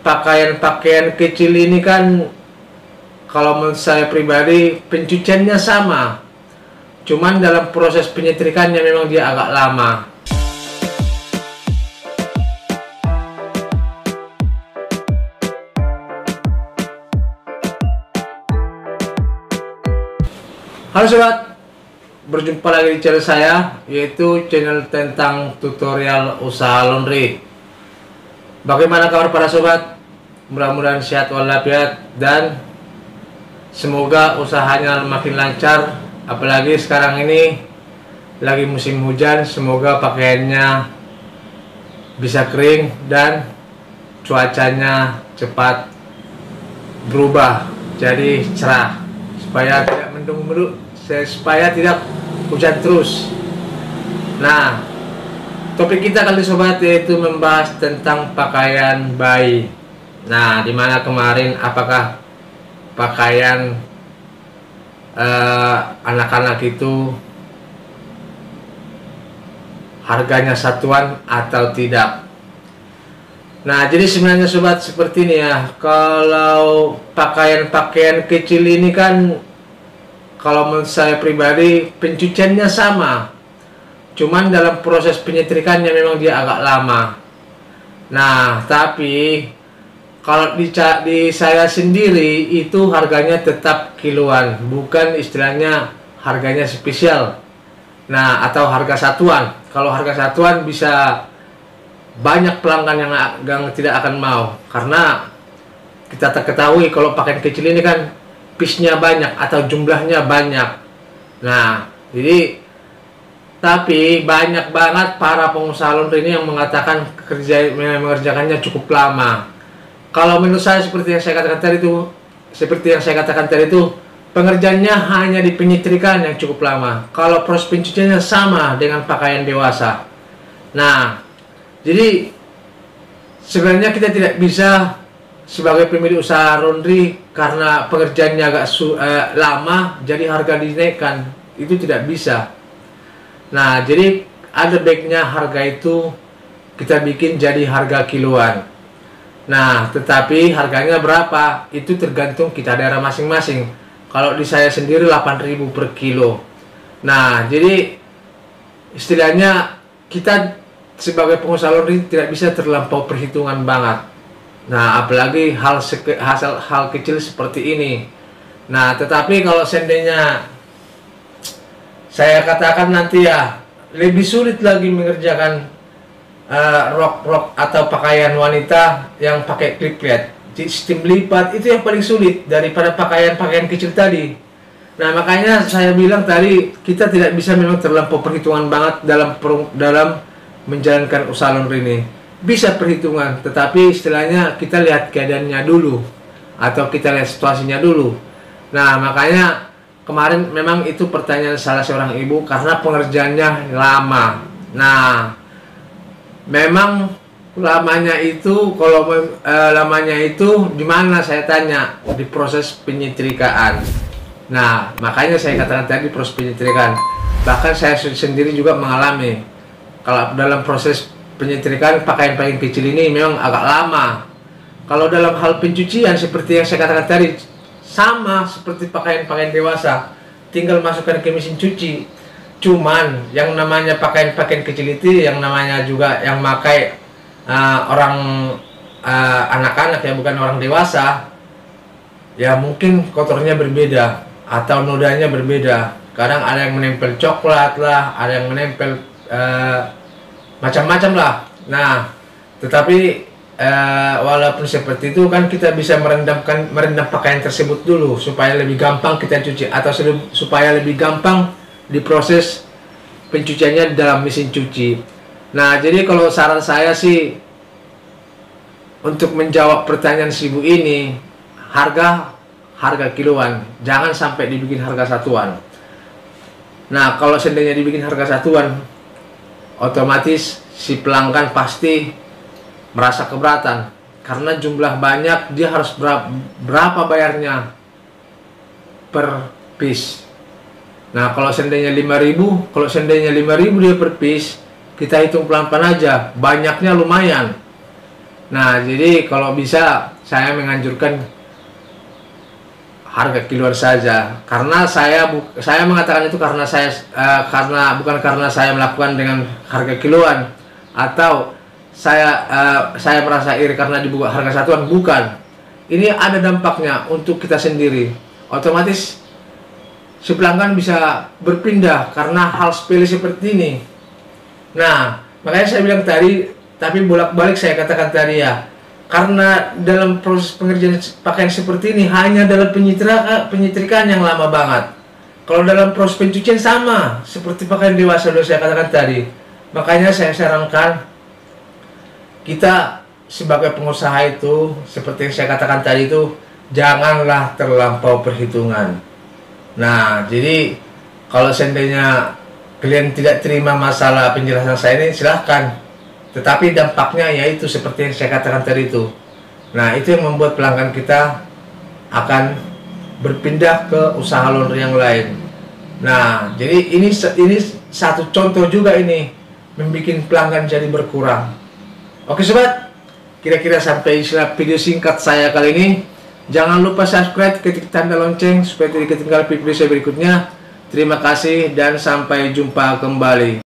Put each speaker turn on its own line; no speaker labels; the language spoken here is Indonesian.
pakaian-pakaian kecil ini kan, kalau menurut saya pribadi pencuciannya sama, cuman dalam proses penyetrikannya memang dia agak lama. Halo sobat, berjumpa lagi di channel saya, yaitu channel tentang tutorial usaha laundry. Bagaimana kabar para sobat? Mudah-mudahan sehat walafiat dan semoga usahanya makin lancar. Apalagi sekarang ini lagi musim hujan, semoga pakaiannya bisa kering dan cuacanya cepat berubah jadi cerah, supaya tidak mendung-mendung, supaya tidak hujan terus. Nah, topik kita kali sobat yaitu membahas tentang pakaian bayi. Nah, dimana kemarin apakah pakaian anak-anak itu harganya satuan atau tidak? Nah, jadi sebenarnya sobat seperti ini ya, kalau pakaian-pakaian kecil ini kan, kalau menurut saya pribadi pencuciannya sama, cuman dalam proses penyetrikannya memang dia agak lama. Nah, tapi kalau di saya sendiri itu harganya tetap kiloan, bukan istilahnya harganya spesial. Nah, atau harga satuan. Kalau harga satuan bisa banyak pelanggan yang tidak akan mau, karena kita ketahui kalau pakaian kecil ini kan piece-nya banyak atau jumlahnya banyak. Nah, jadi tapi banyak banget para pengusaha laundry ini yang mengatakan mengerjakannya cukup lama. Kalau menurut saya seperti yang saya katakan tadi itu, pengerjaannya hanya di penyetrikaan yang cukup lama. Kalau proses pencuciannya sama dengan pakaian dewasa. Nah, jadi sebenarnya kita tidak bisa sebagai pemilik usaha laundry karena pengerjaannya agak lama jadi harga dinaikkan, itu tidak bisa. Nah, jadi ada baiknya harga itu kita bikin jadi harga kiloan. Nah, tetapi harganya berapa itu tergantung kita daerah masing-masing. Kalau di saya sendiri 8.000 per kilo. Nah, jadi istilahnya kita sebagai pengusaha laundry tidak bisa terlampau perhitungan banget. Nah, apalagi hal kecil seperti ini. Nah, tetapi kalau seandainya saya katakan nanti ya, lebih sulit lagi mengerjakan rok atau pakaian wanita yang pakai klip-klip. Sistem lipat itu yang paling sulit daripada pakaian-pakaian kecil tadi. Nah, makanya saya bilang tadi kita tidak bisa memang terlampau perhitungan banget dalam menjalankan usaha laundry ini. Bisa perhitungan, tetapi istilahnya kita lihat keadaannya dulu, atau kita lihat situasinya dulu. Nah, makanya kemarin memang itu pertanyaan salah seorang ibu karena pengerjaannya lama. Nah, memang lamanya itu, kalau lamanya itu di mana, saya tanya, di proses penyetrikaan. Nah, makanya saya katakan tadi proses penyetrikaan. Bahkan saya sendiri juga mengalami kalau dalam proses penyetrikaan pakaian-pakaian kecil ini memang agak lama. Kalau dalam hal pencucian seperti yang saya katakan tadi, sama seperti pakaian-pakaian dewasa, tinggal masukkan ke mesin cuci. Cuman yang namanya pakaian-pakaian kecil itu yang namanya juga yang pakai anak-anak ya, bukan orang dewasa. Ya mungkin kotornya berbeda atau nodanya berbeda. Kadang ada yang menempel coklat lah, ada yang menempel macam-macam lah. Nah, tetapi walaupun seperti itu kan kita bisa merendam pakaian tersebut dulu supaya lebih gampang kita cuci, atau supaya lebih gampang diproses pencuciannya dalam mesin cuci. Nah, jadi kalau saran saya sih untuk menjawab pertanyaan si ibu ini, harga kiloan, jangan sampai dibikin harga satuan. Nah, kalau seandainya dibikin harga satuan, otomatis si pelanggan pasti merasa keberatan karena jumlah banyak, dia harus berapa bayarnya per piece. Nah, kalau seandainya 5.000 dia per piece, kita hitung pelan-pelan aja, banyaknya lumayan. Nah, jadi kalau bisa saya menganjurkan harga kiloan saja, karena saya mengatakan itu karena bukan karena saya melakukan dengan harga kiloan atau saya merasa iri karena dibuka harga satuan, bukan. Ini ada dampaknya untuk kita sendiri. Otomatis si pelanggan bisa berpindah karena hal sepele seperti ini. Nah, makanya saya bilang tadi, tapi bolak-balik saya katakan tadi ya, karena dalam proses pengerjaan pakaian seperti ini hanya dalam penyetrikaan yang lama banget. Kalau dalam proses pencucian sama seperti pakaian dewasa, sudah saya katakan tadi. Makanya saya sarankan kita sebagai pengusaha itu, seperti yang saya katakan tadi itu, janganlah terlampau perhitungan. Nah, jadi kalau seandainya kalian tidak terima masalah penjelasan saya ini, silahkan. Tetapi dampaknya yaitu seperti yang saya katakan tadi itu. Nah, itu yang membuat pelanggan kita akan berpindah ke usaha laundry yang lain. Nah, jadi ini satu contoh juga ini membuat pelanggan jadi berkurang. Oke sobat, kira-kira sampai video singkat saya kali ini. Jangan lupa subscribe, ketik tanda lonceng supaya tidak ketinggalan video saya berikutnya. Terima kasih dan sampai jumpa kembali.